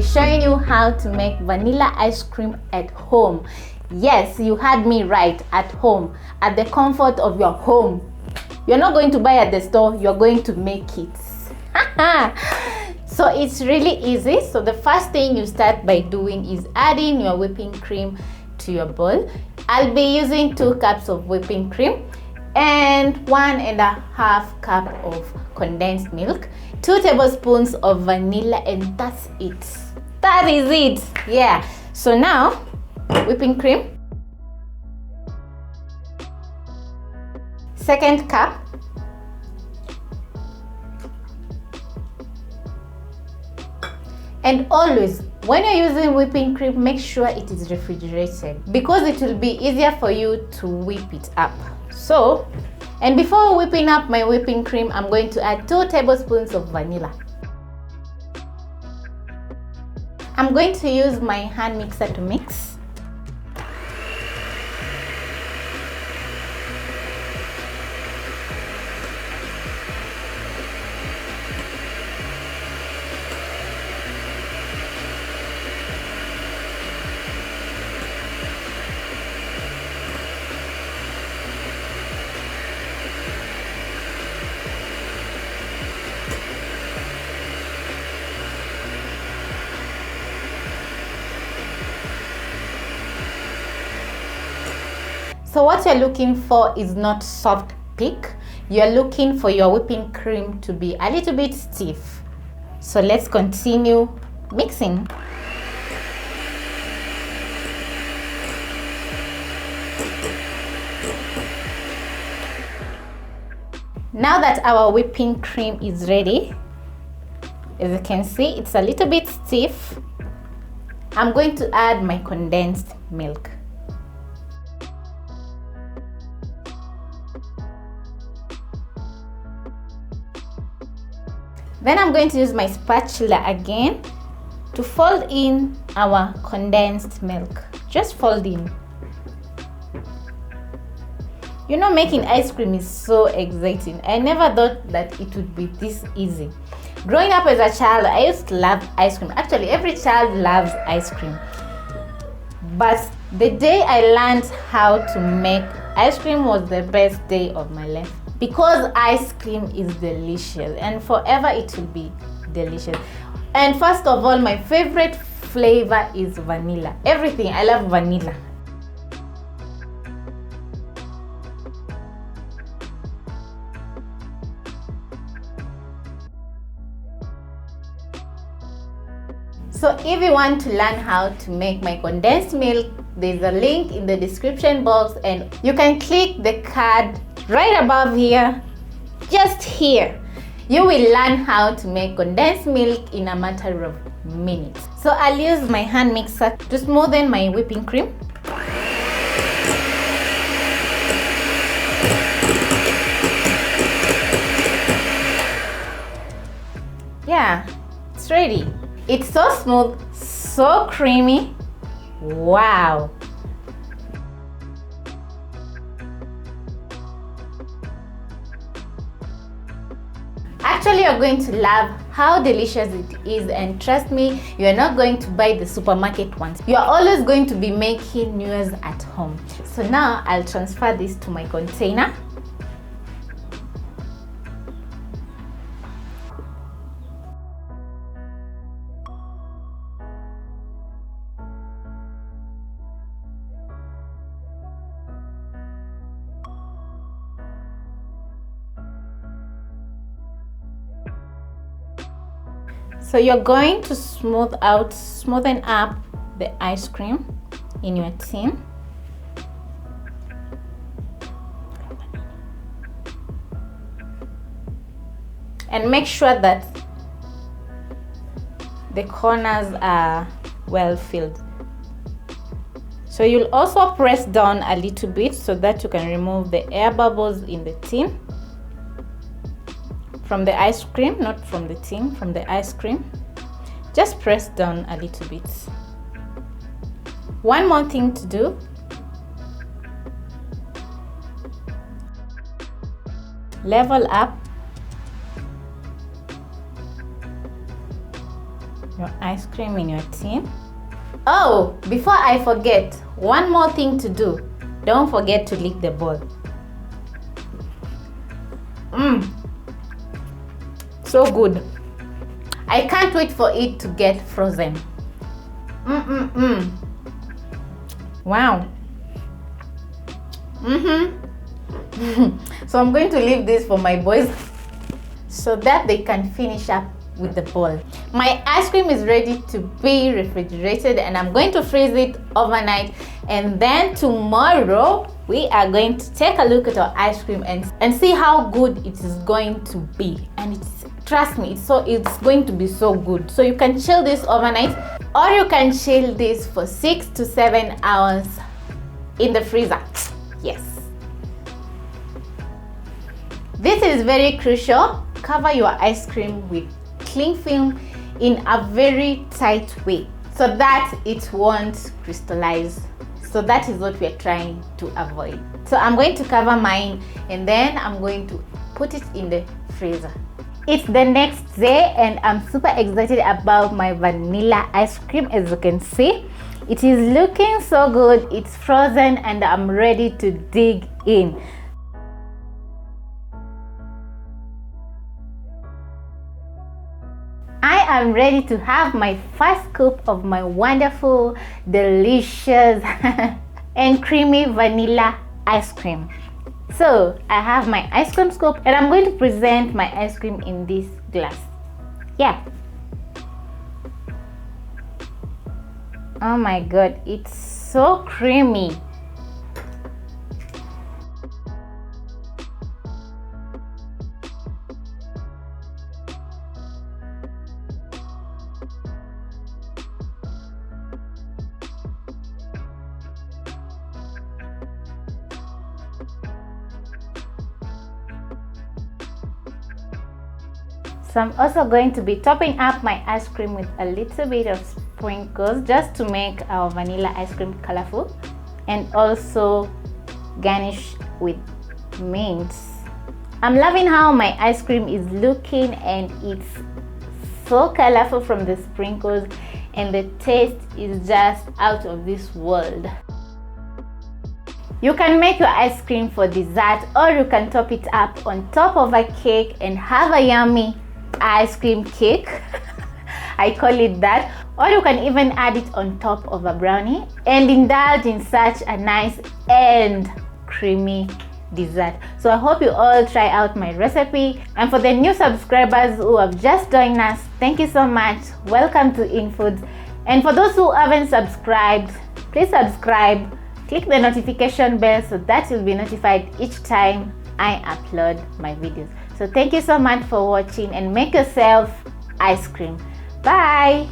showing you how to make vanilla ice cream at home. Yes, you heard me right, at home, at the comfort of your home. You're not going to buy at the store, you're going to make it. So it's really easy. So the first thing you start by doing is adding your whipping cream to your bowl. I'll be using 2 cups of whipping cream and 1.5 cup of condensed milk, 2 tablespoons of vanilla, and that's it. That is it. Yeah. So now, whipping cream, 2nd cup, and always when you're using whipping cream, make sure it is refrigerated because it will be easier for you to whip it up. So, and before whipping up my whipping cream, I'm going to add 2 tablespoons of vanilla. I'm going to use my hand mixer to mix. So what you're looking for is not soft peak. You're looking for your whipping cream to be a little bit stiff. So let's continue mixing. Now that our whipping cream is ready, as you can see, it's a little bit stiff. I'm going to add my condensed milk. Then I'm going to use my spatula again to fold in our condensed milk. Just fold in. You know, making ice cream is so exciting. I never thought that it would be this easy. Growing up as a child, I used to love ice cream. Actually, every child loves ice cream. But the day I learned how to make ice cream was the best day of my life. Because ice cream is delicious and forever it will be delicious. And first of all, my favorite flavor is vanilla. Everything, I love vanilla. So if you want to learn how to make my condensed milk, there's a link in the description box and you can click the card right above here, just here. You will learn how to make condensed milk in a matter of minutes. So I'll use my hand mixer to smoothen my whipping cream. Yeah, it's ready. It's so smooth, so creamy. Wow. Actually, you're going to love how delicious it is, and trust me, you're not going to buy the supermarket ones. You're always going to be making yours at home. So now I'll transfer this to my container. So you're going to smoothen up the ice cream in your tin. And make sure that the corners are well filled. So you'll also press down a little bit so that you can remove the air bubbles in the tin. From the ice cream, not from the tin, from the ice cream. Just press down a little bit. One more thing to do. Level up your ice cream in your tin. Oh, before I forget, one more thing to do. Don't forget to lick the bowl. So good. I can't wait for it to get frozen. Wow. So I'm going to leave this for my boys so that they can finish up with the bowl. My ice cream is ready to be refrigerated, and I'm going to freeze it overnight, and then tomorrow we are going to take a look at our ice cream and see how good it is going to be. And trust me, it's going to be so good. So you can chill this overnight, or you can chill this for 6 to 7 hours in the freezer. Yes, this is very crucial. Cover your ice cream with cling film in a very tight way so that it won't crystallize. So that is what we are trying to avoid. So I'm going to cover mine, and then I'm going to put it in the freezer. It's the next day, and I'm super excited about my vanilla ice cream. As you can see, it is looking so good. It's frozen, and I'm ready to dig in. I am ready to have my first scoop of my wonderful, delicious and creamy vanilla ice cream. So I have my ice cream scoop, and I'm going to present my ice cream in this glass. Yeah. Oh my god, it's so creamy. So I'm also going to be topping up my ice cream with a little bit of sprinkles just to make our vanilla ice cream colorful, and also garnish with mint. I'm loving how my ice cream is looking, and it's so colorful from the sprinkles, and the taste is just out of this world. You can make your ice cream for dessert, or you can top it up on top of a cake and have a yummy ice cream cake. I call it that. Or you can even add it on top of a brownie and indulge in such a nice and creamy dessert. So I hope you all try out my recipe. And for the new subscribers who have just joined us, thank you so much. Welcome to Infoods. And for those who haven't subscribed, please subscribe. Click the notification bell so that you'll be notified each time I upload my videos. So thank you so much for watching, and make yourself ice cream. Bye.